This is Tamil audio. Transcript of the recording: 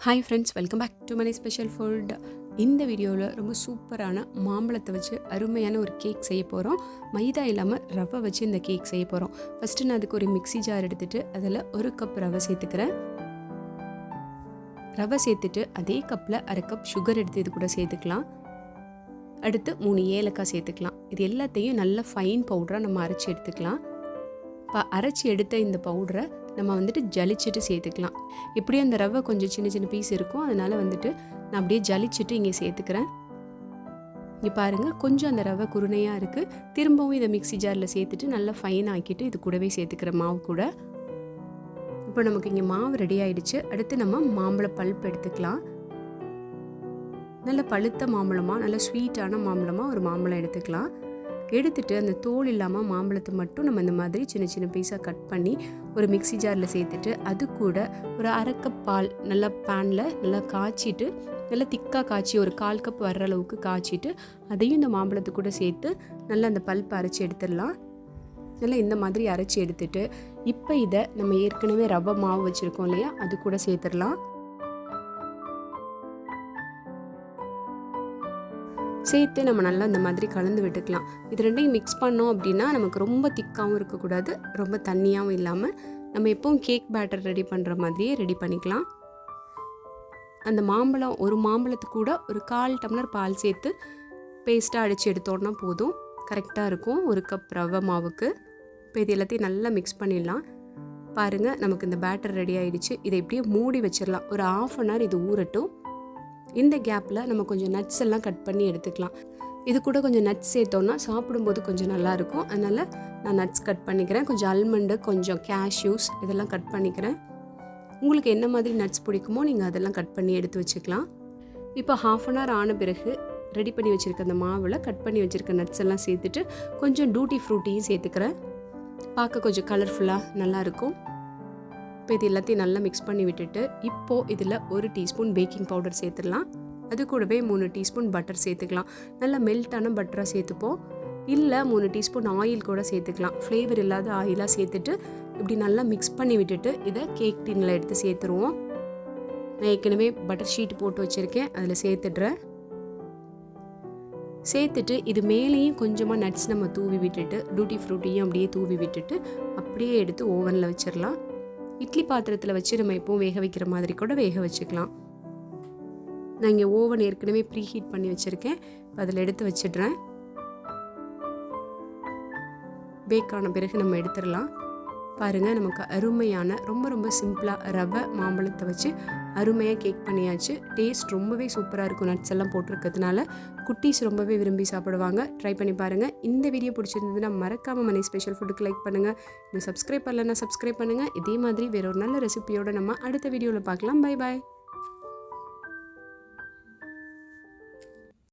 Hi friends, welcome back to Mani special food. இந்த வீடியோவில் ரொம்ப சூப்பரான மாம்பழத்தை வச்சு அருமையான ஒரு கேக் செய்ய போகிறோம். மைதா இல்லாமல் ரவை வச்சு இந்த கேக் செய்ய போகிறோம். ஃபஸ்ட்டு நான் அதுக்கு ஒரு மிக்ஸி ஜார் எடுத்துகிட்டு அதில் 1 கப் ரவை சேர்த்துக்கிறேன். ரவை சேர்த்துட்டு அதே கப்பில் 1/2 கப் சுகர் எடுத்து இது கூட சேர்த்துக்கலாம். அடுத்து 3 ஏலக்காய் சேர்த்துக்கலாம். இது எல்லாத்தையும் நல்ல ஃபைன் பவுடராக நம்ம அரைச்சி எடுத்துக்கலாம். இப்போ அரைச்சி எடுத்த இந்த பவுடரை நம்ம ஜலிச்சுட்டு சேர்த்துக்கலாம். இப்படியும் அந்த ரவை கொஞ்சம் சின்ன சின்ன பீஸ் இருக்கும், அதனால் நான் அப்படியே ஜலிச்சுட்டு இங்கே சேர்த்துக்கிறேன். இங்கே பாருங்கள், கொஞ்சம் அந்த ரவை குருணையாக இருக்குது. திரும்பவும் இதை மிக்ஸி ஜாரில் சேர்த்துட்டு நல்லா ஃபைன் ஆக்கிட்டு இது கூடவே சேர்த்துக்கிற மாவு கூட. இப்போ நமக்கு இங்கே மாவு ரெடி ஆகிடுச்சு. அடுத்து நம்ம மாம்பழ பல்ப் எடுத்துக்கலாம். நல்ல பழுத்த மாம்பழமாக, நல்ல ஸ்வீட்டான மாம்பழமாக ஒரு மாம்பழம் எடுத்துக்கலாம். எடுத்துகிட்டு அந்த தோல் இல்லாமல் மாம்பழத்தை மட்டும் நம்ம இந்த மாதிரி சின்ன சின்ன பீஸாக கட் பண்ணி ஒரு மிக்ஸி ஜாரில் சேர்த்துட்டு அது கூட ஒரு 1/2 கப் பால் நல்லா பேனில் நல்லா காய்ச்சிட்டு, நல்லா திக்காக காய்ச்சி ஒரு 1/4 கப் வர்ற அளவுக்கு காய்ச்சிட்டு அதையும் இந்த மாம்பழத்து கூட சேர்த்து நல்லா அந்த பல்ப் அரைச்சி எடுத்துடலாம். நல்லா இந்த மாதிரி அரைச்சி எடுத்துட்டு இப்போ இதை நம்ம ஏற்கனவே ரவை மாவு வச்சுருக்கோம் இல்லையா, அது கூட சேர்த்துடலாம். சேர்த்து நம்ம நல்லா இந்த மாதிரி கலந்து விட்டுக்கலாம். இது ரெண்டையும் மிக்ஸ் பண்ணோம் அப்படின்னா நமக்கு ரொம்ப திக்காகவும் இருக்கக்கூடாது, ரொம்ப தண்ணியாகவும் இல்லாமல் நம்ம எப்பவும் கேக் பேட்டர் ரெடி பண்ணுற மாதிரியே ரெடி பண்ணிக்கலாம். அந்த மாம்பழம், ஒரு மாம்பழத்துக்கு கூட ஒரு 1/4 டம்ளர் பால் சேர்த்து பேஸ்ட்டாக அடித்து எடுத்தோன்னா போதும், கரெக்டாக இருக்கும் 1 கப் ரவை மாவுக்கு. இப்போ இது எல்லாத்தையும் நல்லா மிக்ஸ் பண்ணிடலாம். பாருங்கள், நமக்கு இந்த பேட்டர் ரெடி ஆகிடுச்சு. இதை இப்படியே மூடி வச்சிடலாம். ஒரு 1/2 அன் ஹவர் இது ஊறட்டும். இந்த கேப்பில் நம்ம கொஞ்சம் நட்ஸ் எல்லாம் கட் பண்ணி எடுத்துக்கலாம். இது கூட கொஞ்சம் நட்ஸ் சேர்த்தோன்னா சாப்பிடும்போது கொஞ்சம் நல்லாயிருக்கும். அதனால் நான் நட்ஸ் கட் பண்ணிக்கிறேன். கொஞ்சம் அல்மண்டு, கொஞ்சம் கேஷ்யூஸ் இதெல்லாம் கட் பண்ணிக்கிறேன். உங்களுக்கு என்ன மாதிரி நட்ஸ் பிடிக்குமோ நீங்கள் அதெல்லாம் கட் பண்ணி எடுத்து வச்சுக்கலாம். இப்போ 1/2 அன் ஹவர் ஆன பிறகு ரெடி பண்ணி வச்சுருக்க அந்த மாவில் கட் பண்ணி வச்சுருக்க நட்ஸ் எல்லாம் சேர்த்துட்டு கொஞ்சம் டூட்டி ஃப்ரூட்டியும் சேர்த்துக்கிறேன். பார்க்க கொஞ்சம் கலர்ஃபுல்லாக நல்லாயிருக்கும். இப்போ இது எல்லாத்தையும் நல்லா மிக்ஸ் பண்ணி விட்டுட்டு இப்போது இதில் 1 டீஸ்பூன் பேக்கிங் பவுடர் சேர்த்துடலாம். அது கூடவே 3 டீஸ்பூன் பட்டர் சேர்த்துக்கலாம். நல்லா மெல்ட்டான பட்டராக சேர்த்துப்போம். இல்லை 3 டீஸ்பூன் ஆயில் கூட சேர்த்துக்கலாம். ஃப்ளேவர் இல்லாத ஆயிலாக சேர்த்துட்டு இப்படி நல்லா மிக்ஸ் பண்ணி விட்டுட்டு இதை கேக் டின்னில் எடுத்து சேர்த்துருவோம். நான் ஏற்கனவே பட்டர் ஷீட் போட்டு வச்சுருக்கேன், அதில் சேர்த்துடுறேன். சேர்த்துட்டு இது மேலேயும் கொஞ்சமாக நட்ஸ் நம்ம தூவி விட்டுட்டு டூட்டி ஃப்ரூட்டியும் அப்படியே தூவி விட்டுட்டு அப்படியே எடுத்து ஓவனில் வச்சிடலாம். இட்லி பாத்திரத்தில் வச்சு நம்ம எப்பவும் வேக வைக்கிற மாதிரி கூட வேக வச்சுக்கலாம். நான் இங்கே ஓவன் ஏற்கனவே ப்ரீ ஹீட் பண்ணி வச்சுருக்கேன். இப்போ அதில் எடுத்து வச்சிடுறேன். பேக் ஆன பிறகு நம்ம எடுத்துடலாம். பாருங்கள், நமக்கு அருமையான ரொம்ப ரொம்ப சிம்பிளாக ரவை மாம்பழத்தை வச்சு அருமையாக கேக் பண்ணியாச்சு. டேஸ்ட் ரொம்பவே சூப்பராக இருக்கும். நட்ஸ் எல்லாம் போட்டிருக்கிறதுனால குட்டீஸ் ரொம்பவே விரும்பி சாப்பிடுவாங்க. ட்ரை பண்ணி பாருங்கள். இந்த வீடியோ பிடிச்சிருந்ததுன்னா மறக்காமல் மணி ஸ்பெஷல் ஃபுட்டுக்கு லைக் பண்ணுங்கள். இன்னும் சப்ஸ்கிரைப் பண்ணலன்னா சப்ஸ்கிரைப் பண்ணுங்கள். இதே மாதிரி வேற ஒரு நல்ல ரெசிபியோடு நம்ம அடுத்த வீடியோவில் பார்க்கலாம். Bye bye.